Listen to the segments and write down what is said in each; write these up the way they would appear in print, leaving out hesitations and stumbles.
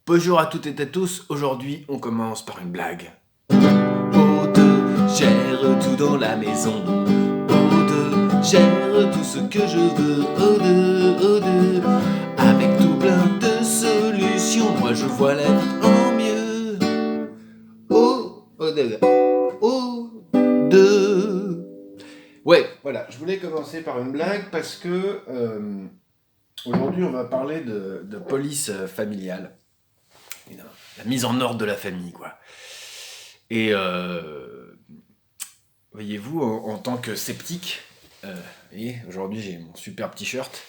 Bonjour à toutes et à tous, aujourd'hui on commence par une blague. Aude gère tout dans la maison. Aude gère tout ce que je veux. Aude, avec tout plein de solutions, moi je vois la vie en mieux. Aude. Ouais, voilà, je voulais commencer par une blague parce que aujourd'hui on va parler de police familiale. La mise en ordre de la famille, quoi. Et voyez-vous, en tant que sceptique, voyez, aujourd'hui j'ai mon superbe t-shirt,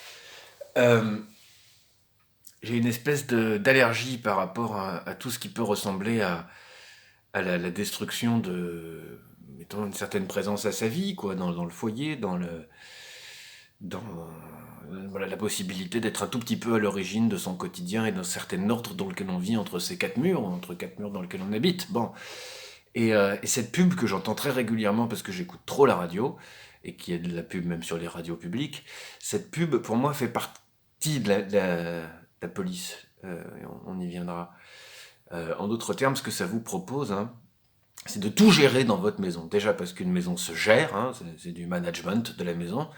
j'ai une espèce d'allergie par rapport à tout ce qui peut ressembler à la destruction de, mettons, une certaine présence à sa vie, quoi, dans le foyer, dans voilà, la possibilité d'être un tout petit peu à l'origine de son quotidien et d'un certain ordre dans lequel on vit entre ces quatre murs, entre quatre murs dans lesquels on habite. Bon. Et cette pub que j'entends très régulièrement parce que j'écoute trop la radio, et qu'il y a de la pub même sur les radios publiques, cette pub pour moi fait partie de la police. On y viendra. En d'autres termes, ce que ça vous propose, hein, c'est de tout gérer dans votre maison. Déjà parce qu'une maison se gère, hein, c'est du management de la maison,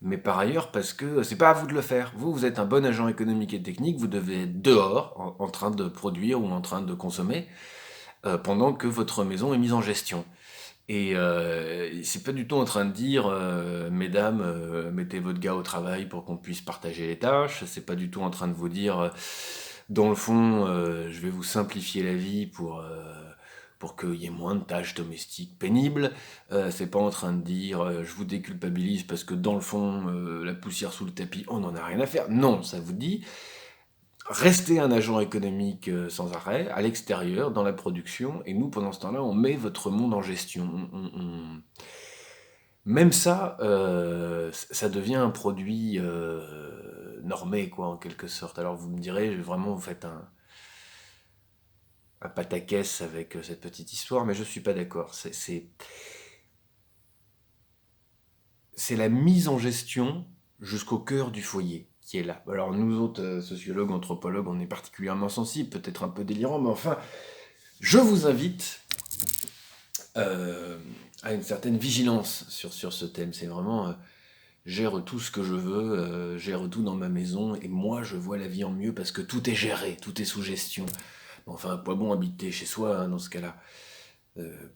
mais par ailleurs parce que c'est pas à vous de le faire. Vous êtes un bon agent économique et technique, vous devez être dehors en train de produire ou en train de consommer pendant que votre maison est mise en gestion. Et c'est pas du tout en train de dire mesdames, mettez votre gars au travail pour qu'on puisse partager les tâches. C'est pas du tout en train de vous dire dans le fond, je vais vous simplifier la vie pour qu'il y ait moins de tâches domestiques pénibles. C'est pas en train de dire je vous déculpabilise parce que dans le fond, la poussière sous le tapis, on n'en a rien à faire. Non, ça vous dit restez un agent économique sans arrêt, à l'extérieur, dans la production, et nous, pendant ce temps-là, on met votre monde en gestion. Même ça, ça devient un produit normé, quoi, en quelque sorte. Alors vous me direz, vraiment, vous faites un pataquès avec cette petite histoire, mais je suis pas d'accord. C'est la mise en gestion jusqu'au cœur du foyer qui est là. Alors nous autres, sociologues, anthropologues, on est particulièrement sensibles, peut-être un peu délirants, mais enfin, je vous invite à une certaine vigilance sur ce thème. C'est vraiment gère tout ce que je veux, gère tout dans ma maison, et moi je vois la vie en mieux parce que tout est géré, tout est sous gestion. Bon, enfin, à quoi bon habiter chez soi hein, dans ce cas-là?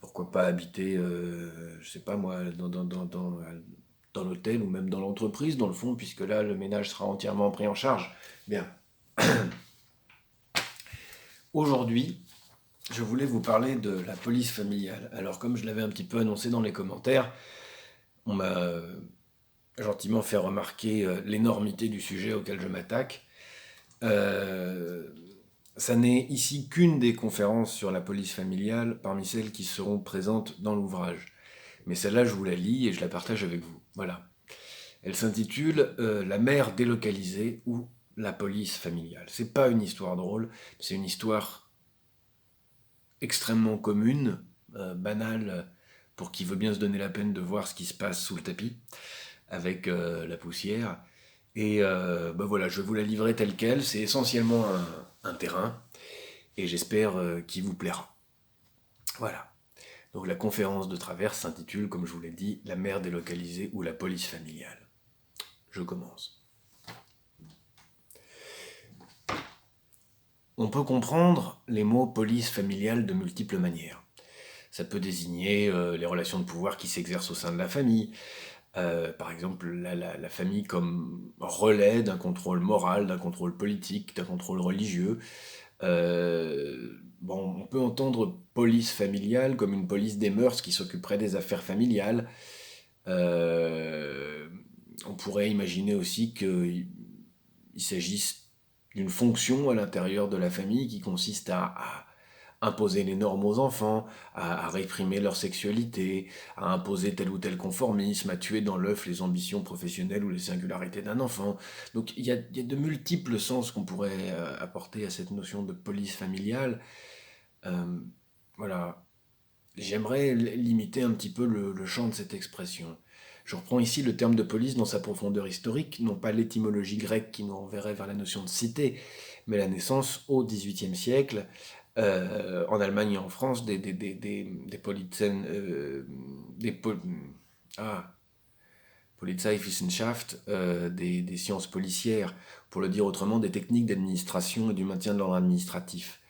Pourquoi pas habiter, je sais pas moi, dans l'hôtel ou même dans l'entreprise, dans le fond, puisque là, le ménage sera entièrement pris en charge. Bien. Aujourd'hui, je voulais vous parler de la police familiale. Alors, comme je l'avais un petit peu annoncé dans les commentaires, on m'a gentiment fait remarquer l'énormité du sujet auquel je m'attaque. Ça n'est ici qu'une des conférences sur la police familiale parmi celles qui seront présentes dans l'ouvrage. Mais celle-là, je vous la lis et je la partage avec vous. Voilà. Elle s'intitule La mère délocalisée ou la police familiale. C'est pas une histoire drôle, c'est une histoire extrêmement commune, banale, pour qui veut bien se donner la peine de voir ce qui se passe sous le tapis, avec la poussière. Et ben voilà, je vais vous la livrer telle qu'elle. C'est essentiellement un terrain, et j'espère qu'il vous plaira. Voilà. Donc la conférence de Traverse s'intitule, comme je vous l'ai dit, La mère délocalisée ou la police familiale. Je commence. On peut comprendre les mots police familiale de multiples manières. Ça peut désigner les relations de pouvoir qui s'exercent au sein de la famille. Par exemple, la famille comme relais d'un contrôle moral, d'un contrôle politique, d'un contrôle religieux. Bon, on peut entendre police familiale comme une police des mœurs qui s'occuperait des affaires familiales. On pourrait imaginer aussi qu'il s'agisse d'une fonction à l'intérieur de la famille qui consiste à imposer les normes aux enfants, à réprimer leur sexualité, à imposer tel ou tel conformisme, à tuer dans l'œuf les ambitions professionnelles ou les singularités d'un enfant. Donc il y a de multiples sens qu'on pourrait apporter à cette notion de police familiale. Euh, voilà, j'aimerais limiter un petit peu le champ de cette expression. Je reprends ici le terme de police dans sa profondeur historique, non pas l'étymologie grecque qui nous renverrait vers la notion de cité, mais la naissance au XVIIIe siècle, en Allemagne et en France, des Polizen, ah, Polizeiwissenschaft, des sciences policières, pour le dire autrement, des techniques d'administration et du maintien de l'ordre administratif.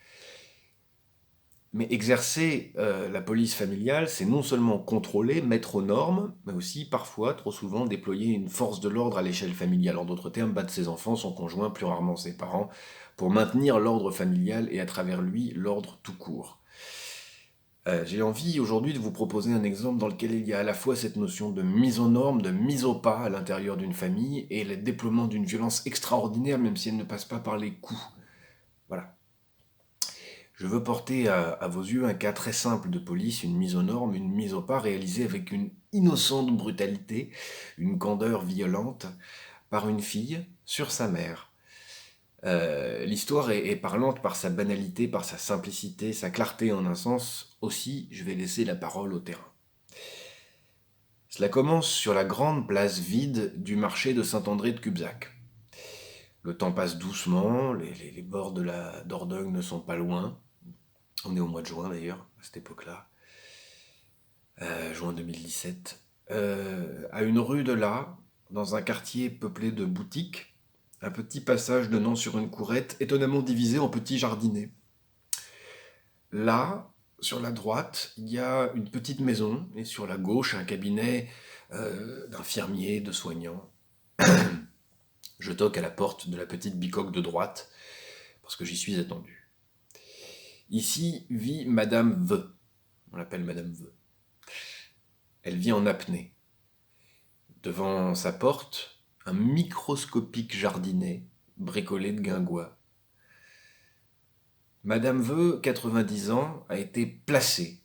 Mais exercer la police familiale, c'est non seulement contrôler, mettre aux normes, mais aussi parfois, trop souvent, déployer une force de l'ordre à l'échelle familiale. En d'autres termes, battre ses enfants, son conjoint, plus rarement ses parents, pour maintenir l'ordre familial et à travers lui, l'ordre tout court. J'ai envie aujourd'hui de vous proposer un exemple dans lequel il y a à la fois cette notion de mise aux normes, de mise au pas à l'intérieur d'une famille et le déploiement d'une violence extraordinaire, même si elle ne passe pas par les coups. Voilà. Je veux porter à vos yeux un cas très simple de police, une mise aux normes, une mise au pas réalisée avec une innocente brutalité, une candeur violente, par une fille sur sa mère. L'histoire est parlante par sa banalité, par sa simplicité, sa clarté en un sens. Aussi, je vais laisser la parole au terrain. Cela commence sur la grande place vide du marché de Saint-André de Cubzac. Le temps passe doucement, les bords de la Dordogne ne sont pas loin. On est au mois de juin d'ailleurs, à cette époque-là, juin 2017. À une rue de là, dans un quartier peuplé de boutiques, un petit passage donnant sur une courette, étonnamment divisée en petits jardinets. Là, sur la droite, il y a une petite maison, et sur la gauche, un cabinet d'infirmiers, de soignants. Je toque à la porte de la petite bicoque de droite, parce que j'y suis attendu. Ici vit Madame V. On l'appelle Madame V. Elle vit en apnée. Devant sa porte, un microscopique jardinet bricolé de guingois. Madame V, 90 ans, a été placée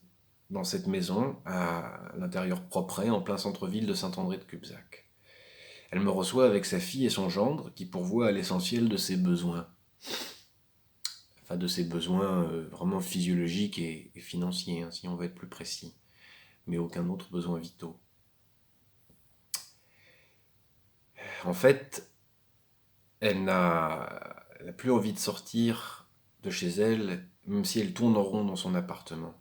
dans cette maison, à l'intérieur propre, en plein centre-ville de Saint-André de Cubzac. Elle me reçoit avec sa fille et son gendre, qui pourvoient à l'essentiel de ses besoins. Enfin, de ses besoins vraiment physiologiques et financiers, hein, si on veut être plus précis. Mais aucun autre besoin vitaux. En fait, elle n'a plus envie de sortir de chez elle, même si elle tourne en rond dans son appartement.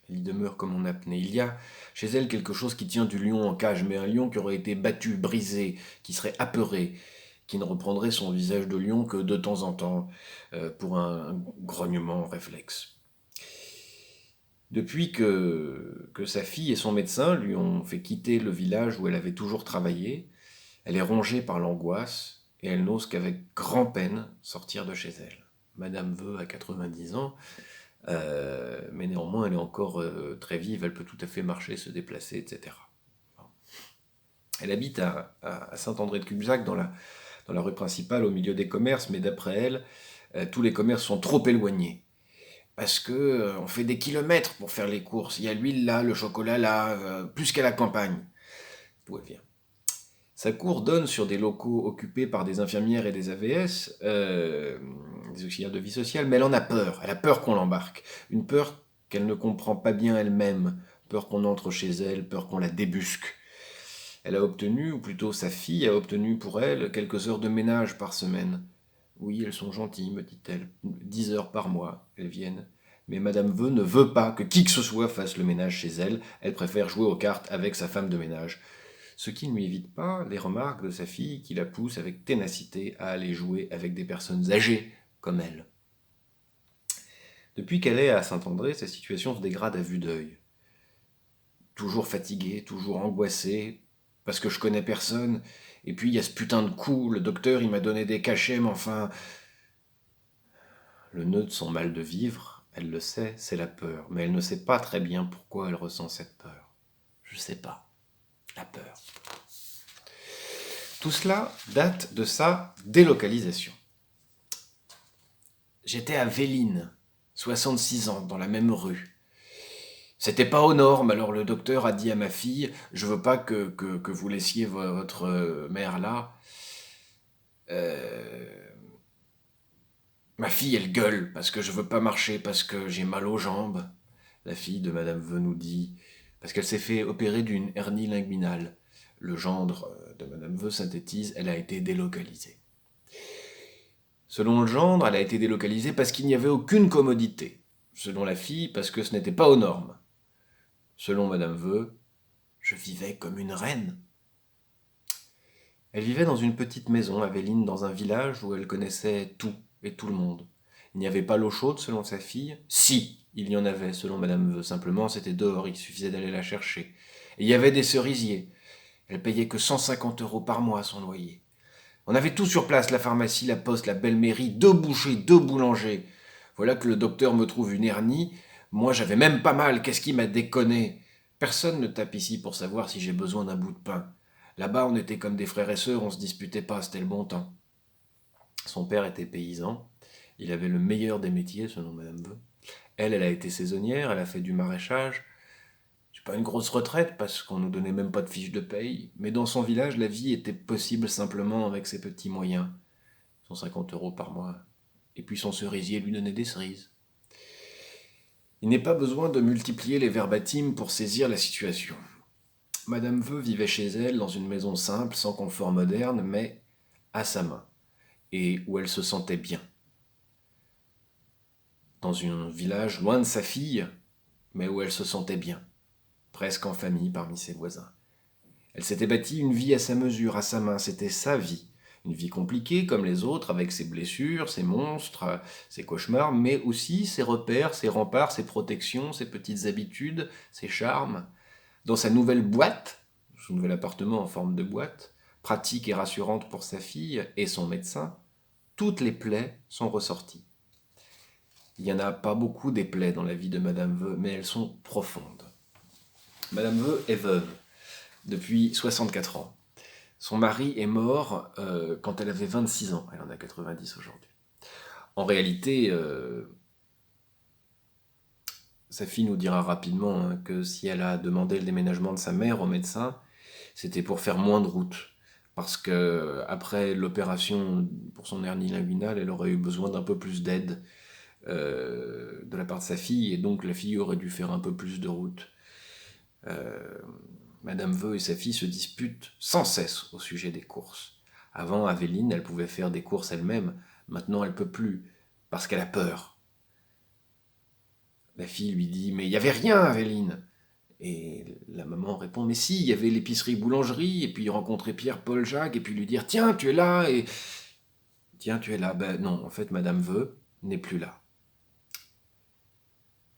Elle y demeure comme en apnée. Il y a chez elle quelque chose qui tient du lion en cage, mais un lion qui aurait été battu, brisé, qui serait apeuré, qui ne reprendrait son visage de lion que de temps en temps, pour un grognement réflexe. Depuis que sa fille et son médecin lui ont fait quitter le village où elle avait toujours travaillé, elle est rongée par l'angoisse et elle n'ose qu'avec grand-peine sortir de chez elle. Madame Veu a 90 ans, mais néanmoins elle est encore très vive, elle peut tout à fait marcher, se déplacer, etc. Elle habite à Saint-André de Cubzac, dans la rue principale, au milieu des commerces, mais d'après elle, tous les commerces sont trop éloignés. Parce que on fait des kilomètres pour faire les courses. Il y a l'huile là, le chocolat là, plus qu'à la campagne. D'où elle vient. Sa cour donne sur des locaux occupés par des infirmières et des AVS, des auxiliaires de vie sociale, mais elle en a peur. Elle a peur qu'on l'embarque. Une peur qu'elle ne comprend pas bien elle-même. Peur qu'on entre chez elle, peur qu'on la débusque. Elle a obtenu, ou plutôt sa fille a obtenu pour elle, quelques heures de ménage par semaine. Oui, elles sont gentilles, me dit-elle. 10 heures par mois, elles viennent. Mais Madame Veu ne veut pas que qui que ce soit fasse le ménage chez elle. Elle préfère jouer aux cartes avec sa femme de ménage. Ce qui ne lui évite pas les remarques de sa fille qui la pousse avec ténacité à aller jouer avec des personnes âgées comme elle. Depuis qu'elle est à Saint-André, sa situation se dégrade à vue d'œil. Toujours fatiguée, toujours angoissée, parce que je connais personne. Et puis il y a ce putain de coup, le docteur il m'a donné des cachets, mais enfin... Le nœud de son mal de vivre, elle le sait, c'est la peur, mais elle ne sait pas très bien pourquoi elle ressent cette peur. Je sais pas. La peur. Tout cela date de sa délocalisation. J'étais à Véline, 66 ans, dans la même rue. C'était pas aux normes, alors le docteur a dit à ma fille, je veux pas que vous laissiez votre mère là. Ma fille, elle gueule, parce que je veux pas marcher, parce que j'ai mal aux jambes. La fille de Madame Veu nous dit, parce qu'elle s'est fait opérer d'une hernie linguinale. Le gendre de Madame Veu synthétise, elle a été délocalisée. Selon le gendre, elle a été délocalisée parce qu'il n'y avait aucune commodité. Selon la fille, parce que ce n'était pas aux normes. Selon Madame Veu, je vivais comme une reine. Elle vivait dans une petite maison, Aveline, dans un village où elle connaissait tout et tout le monde. Il n'y avait pas l'eau chaude, selon sa fille. Si, il y en avait, selon Madame Veu. Simplement, c'était dehors, il suffisait d'aller la chercher. Et il y avait des cerisiers. Elle payait que 150 € par mois son loyer. On avait tout sur place, la pharmacie, la poste, la belle mairie, 2 bouchers, 2 boulangers. Voilà que le docteur me trouve une hernie. Moi, j'avais même pas mal, qu'est-ce qui m'a déconné? Personne ne tape ici pour savoir si j'ai besoin d'un bout de pain. Là-bas, on était comme des frères et sœurs, on se disputait pas, c'était le bon temps. Son père était paysan. Il avait le meilleur des métiers, selon Madame Veu. Elle a été saisonnière, elle a fait du maraîchage. C'est pas une grosse retraite parce qu'on nous donnait même pas de fiche de paye, mais dans son village, la vie était possible simplement avec ses petits moyens. 150 € par mois. Et puis son cerisier lui donnait des cerises. Il n'est pas besoin de multiplier les verbatims pour saisir la situation. Madame Veu vivait chez elle dans une maison simple, sans confort moderne, mais à sa main, et où elle se sentait bien. Dans un village loin de sa fille, mais où elle se sentait bien, presque en famille parmi ses voisins. Elle s'était bâtie une vie à sa mesure, à sa main, c'était sa vie. Une vie compliquée comme les autres, avec ses blessures, ses monstres, ses cauchemars, mais aussi ses repères, ses remparts, ses protections, ses petites habitudes, ses charmes. Dans sa nouvelle boîte, son nouvel appartement en forme de boîte, pratique et rassurante pour sa fille et son médecin, toutes les plaies sont ressorties. Il n'y en a pas beaucoup des plaies dans la vie de Madame Veu, mais elles sont profondes. Madame Veu est veuve depuis 64 ans. Son mari est mort quand elle avait 26 ans. Elle en a 90 aujourd'hui. En réalité, sa fille nous dira rapidement que si elle a demandé le déménagement de sa mère au médecin, c'était pour faire moins de route. Parce que après l'opération pour son hernie inguinale, elle aurait eu besoin d'un peu plus d'aide de la part de sa fille, et donc la fille aurait dû faire un peu plus de route. Madame Veu et sa fille se disputent sans cesse au sujet des courses. Avant, Aveline, elle pouvait faire des courses elle-même. Maintenant, elle peut plus, parce qu'elle a peur. La fille lui dit « Mais il n'y avait rien, Aveline !» Et la maman répond « Mais si, il y avait l'épicerie-boulangerie, et puis rencontrer Pierre, Paul, Jacques, et puis lui dire « Tiens, tu es là !» et « Tiens, tu es là !» Ben non, en fait, Madame Veu n'est plus là.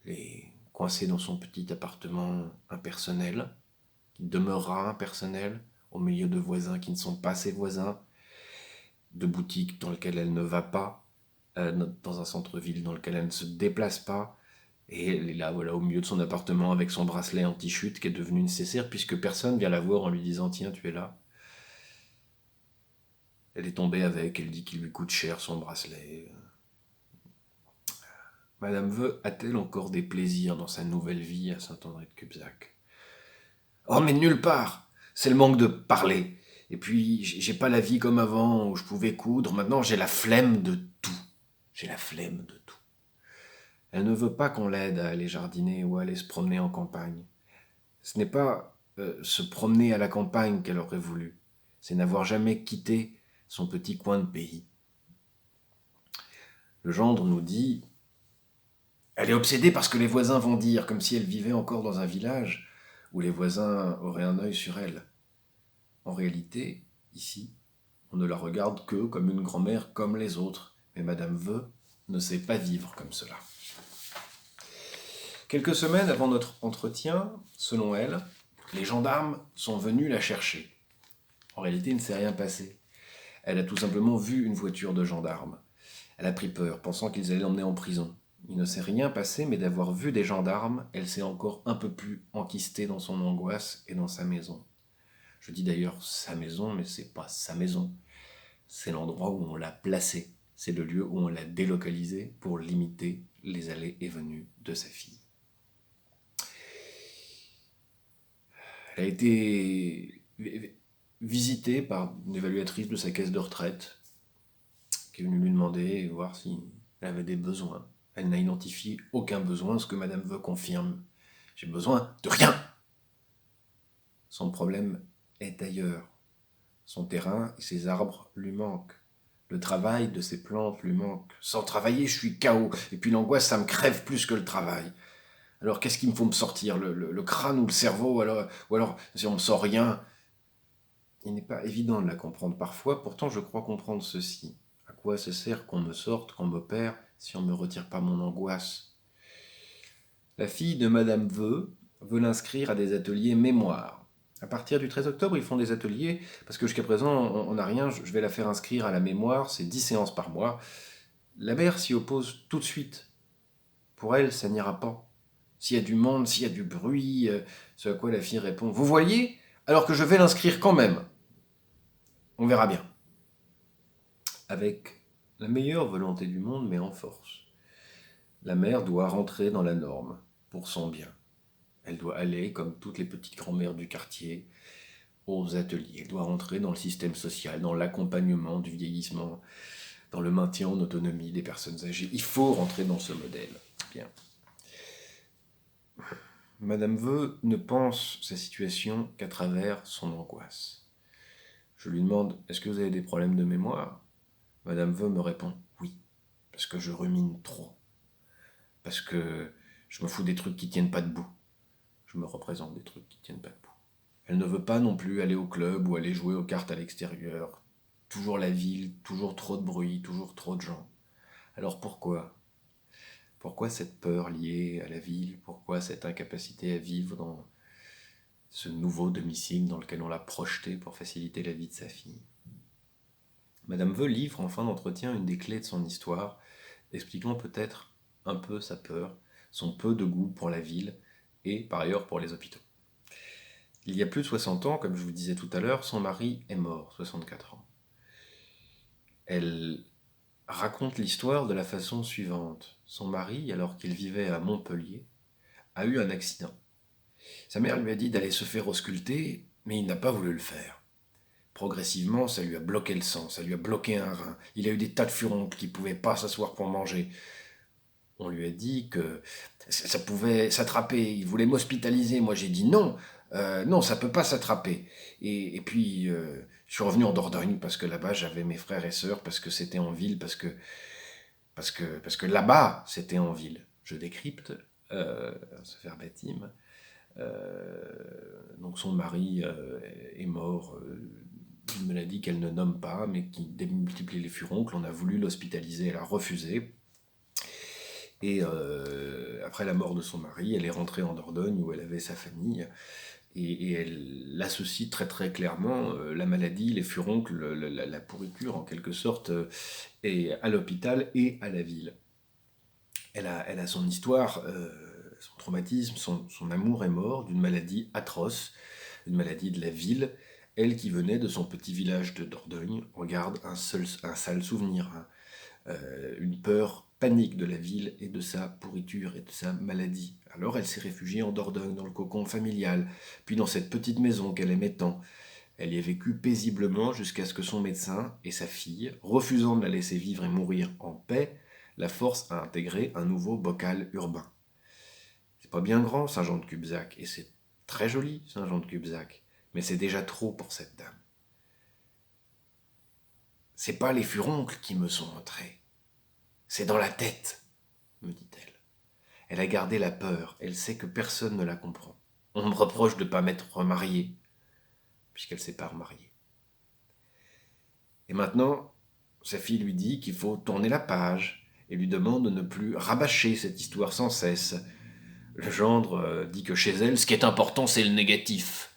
Elle est coincée dans son petit appartement impersonnel, qui demeurera impersonnel, au milieu de voisins qui ne sont pas ses voisins, de boutiques dans lesquelles elle ne va pas, dans un centre-ville dans lequel elle ne se déplace pas, et elle est là, voilà, au milieu de son appartement avec son bracelet anti-chute qui est devenu nécessaire puisque personne vient la voir en lui disant « Tiens, tu es là ». Elle est tombée avec, elle dit qu'il lui coûte cher son bracelet. Madame Veu a-t-elle encore des plaisirs dans sa nouvelle vie à Saint-André-de-Cubzac? Oh, mais nulle part! C'est le manque de parler. Et puis, j'ai pas la vie comme avant, où je pouvais coudre. Maintenant, j'ai la flemme de tout. J'ai la flemme de tout. Elle ne veut pas qu'on l'aide à aller jardiner ou à aller se promener en campagne. Ce n'est pas se promener à la campagne qu'elle aurait voulu. C'est n'avoir jamais quitté son petit coin de pays. Le gendre nous dit « Elle est obsédée par ce que les voisins vont dire, comme si elle vivait encore dans un village où les voisins auraient un œil sur elle. » En réalité, ici, on ne la regarde que comme une grand-mère comme les autres, mais Madame Veu ne sait pas vivre comme cela. Quelques semaines avant notre entretien, selon elle, les gendarmes sont venus la chercher. En réalité, il ne s'est rien passé. Elle a tout simplement vu une voiture de gendarmes. Elle a pris peur, pensant qu'ils allaient l'emmener en prison. Il ne s'est rien passé, mais d'avoir vu des gendarmes, elle s'est encore un peu plus enquistée dans son angoisse et dans sa maison. Je dis d'ailleurs sa maison, mais c'est pas sa maison. C'est l'endroit où on l'a placée. C'est le lieu où on l'a délocalisée pour limiter les allées et venues de sa fille. Elle a été visitée par une évaluatrice de sa caisse de retraite qui est venue lui demander, voir si elle avait des besoins. Elle n'a identifié aucun besoin, ce que Madame Veu confirme. J'ai besoin de rien. Son problème est ailleurs. Son terrain et ses arbres lui manquent. Le travail de ces plantes lui manque. Sans travailler, je suis KO. Et puis l'angoisse, ça me crève plus que le travail. Alors qu'est-ce qu'il me faut me sortir, le crâne ou le cerveau, ou alors si on ne me sort rien. Il n'est pas évident de la comprendre parfois, pourtant je crois comprendre ceci. À quoi ça sert qu'on me sorte, qu'on m'opère, si on ne me retire pas mon angoisse? La fille de Madame veut l'inscrire à des ateliers mémoire. À partir du 13 octobre, ils font des ateliers, parce que jusqu'à présent, on n'a rien, je vais la faire inscrire à la mémoire, c'est 10 séances par mois. La mère s'y oppose tout de suite. Pour elle, ça n'ira pas. S'il y a du monde, s'il y a du bruit, ce à quoi la fille répond: Vous voyez, alors que je vais l'inscrire quand même. On verra bien. Avec la meilleure volonté du monde, mais en force. La mère doit rentrer dans la norme, pour son bien. Elle doit aller, comme toutes les petites grand-mères du quartier, aux ateliers. Elle doit rentrer dans le système social, dans l'accompagnement du vieillissement, dans le maintien en autonomie des personnes âgées. Il faut rentrer dans ce modèle. Bien. Madame Veu ne pense sa situation qu'à travers son angoisse. Je lui demande: Est-ce que vous avez des problèmes de mémoire? Madame Veu me répond: Oui, parce que je rumine trop. Parce que je me fous des trucs qui tiennent pas debout. Je me représente des trucs qui tiennent pas debout. Elle ne veut pas non plus aller au club ou aller jouer aux cartes à l'extérieur. Toujours la ville, toujours trop de bruit, toujours trop de gens. Alors pourquoi? Pourquoi cette peur liée à la ville? Pourquoi cette incapacité à vivre dans ce nouveau domicile dans lequel on l'a projeté pour faciliter la vie de sa fille? Madame Veu livre en fin d'entretien une des clés de son histoire, expliquant peut-être un peu sa peur, son peu de goût pour la ville et par ailleurs pour les hôpitaux. Il y a plus de 60 ans, comme je vous disais tout à l'heure, son mari est mort, 64 ans. Elle raconte l'histoire de la façon suivante. Son mari, alors qu'il vivait à Montpellier, a eu un accident. Sa mère lui a dit d'aller se faire ausculter, mais il n'a pas voulu le faire. Progressivement, ça lui a bloqué le sang, ça lui a bloqué un rein. Il a eu des tas de furoncles qui ne pouvaient pas s'asseoir pour manger. On lui a dit que ça pouvait s'attraper. Il voulait m'hospitaliser. Moi, j'ai dit non. Non, ça peut pas s'attraper. Et puis, je suis revenu en Dordogne parce que là-bas, j'avais mes frères et sœurs, parce que c'était en ville, parce que là-bas, c'était en ville. Je décrypte ce verbatim. Donc son mari est mort d'une maladie qu'elle ne nomme pas, mais qui démultiplie les furoncles. On a voulu l'hospitaliser, elle a refusé. Et après la mort de son mari, elle est rentrée en Dordogne où elle avait sa famille. Et elle associe très très clairement la maladie, les furoncles, la pourriture en quelque sorte, et à l'hôpital et à la ville. Elle a son histoire, son traumatisme, son amour est mort d'une maladie atroce, une maladie de la ville. Elle qui venait de son petit village de Dordogne, regarde un sale souvenir, hein, une peur panique de la ville et de sa pourriture et de sa maladie. Alors elle s'est réfugiée en Dordogne, dans le cocon familial, puis dans cette petite maison qu'elle aimait tant. Elle y a vécu paisiblement jusqu'à ce que son médecin et sa fille, refusant de la laisser vivre et mourir en paix, la forcent à intégrer un nouveau bocal urbain. C'est pas bien grand, Saint-Jean-de-Cubzac, et c'est très joli, Saint-Jean-de-Cubzac, mais c'est déjà trop pour cette dame. C'est pas les furoncles qui me sont entrés, c'est dans la tête, me dit-elle. Elle a gardé la peur, elle sait que personne ne la comprend. On me reproche de ne pas m'être remariée, puisqu'elle s'est pas remariée. Et maintenant, sa fille lui dit qu'il faut tourner la page, et lui demande de ne plus rabâcher cette histoire sans cesse. Le gendre dit que chez elle, ce qui est important, c'est le négatif.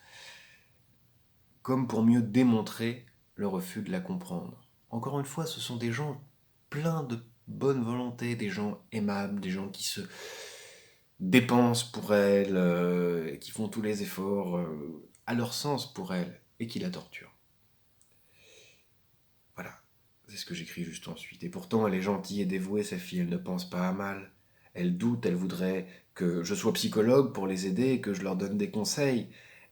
Comme pour mieux démontrer le refus de la comprendre. Encore une fois, ce sont des gens pleins de bonne volonté, des gens aimables, des gens qui se dépensent pour elle, qui font tous les efforts à leur sens pour elle, et qui la torturent. Voilà, c'est ce que j'écris juste ensuite. Et pourtant, elle est gentille et dévouée, sa fille, elle ne pense pas à mal. Elle doute, elle voudrait que je sois psychologue pour les aider et que je leur donne des conseils.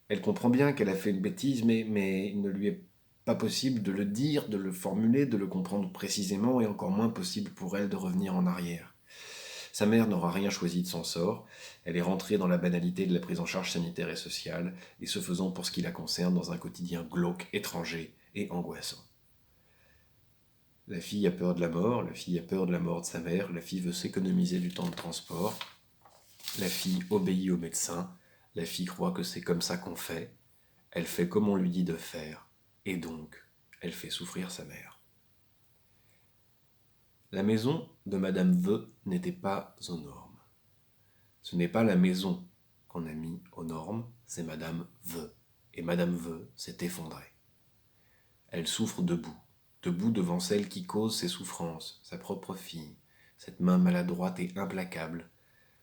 Elle comprend bien qu'elle a fait une bêtise, mais il ne lui est pas possible de le dire, de le formuler, de le comprendre précisément, et encore moins possible pour elle de revenir en arrière. Sa mère n'aura rien choisi de son sort, elle est rentrée dans la banalité de la prise en charge sanitaire et sociale, et se faisant pour ce qui la concerne dans un quotidien glauque, étranger et angoissant. La fille a peur de la mort, la fille a peur de la mort de sa mère, la fille veut s'économiser du temps de transport, la fille obéit au médecin, la fille croit que c'est comme ça qu'on fait, elle fait comme on lui dit de faire, et donc, elle fait souffrir sa mère. La maison de Madame V n'était pas aux normes. Ce n'est pas la maison qu'on a mis aux normes, c'est Madame V. Et Madame V s'est effondrée. Elle souffre debout, debout devant celle qui cause ses souffrances, sa propre fille, cette main maladroite et implacable,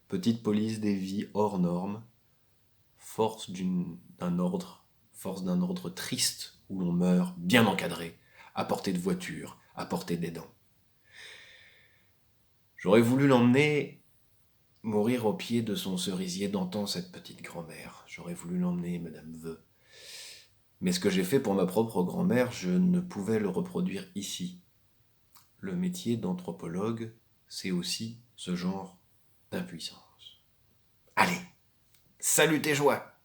petite police des vies hors normes, force d'un ordre triste où l'on meurt bien encadré, à portée de voiture, à portée des dents. J'aurais voulu l'emmener mourir au pied de son cerisier d'antan, cette petite grand-mère. J'aurais voulu l'emmener, Madame V. Mais ce que j'ai fait pour ma propre grand-mère, je ne pouvais le reproduire ici. Le métier d'anthropologue, c'est aussi ce genre d'impuissance. Allez, salut tes joies!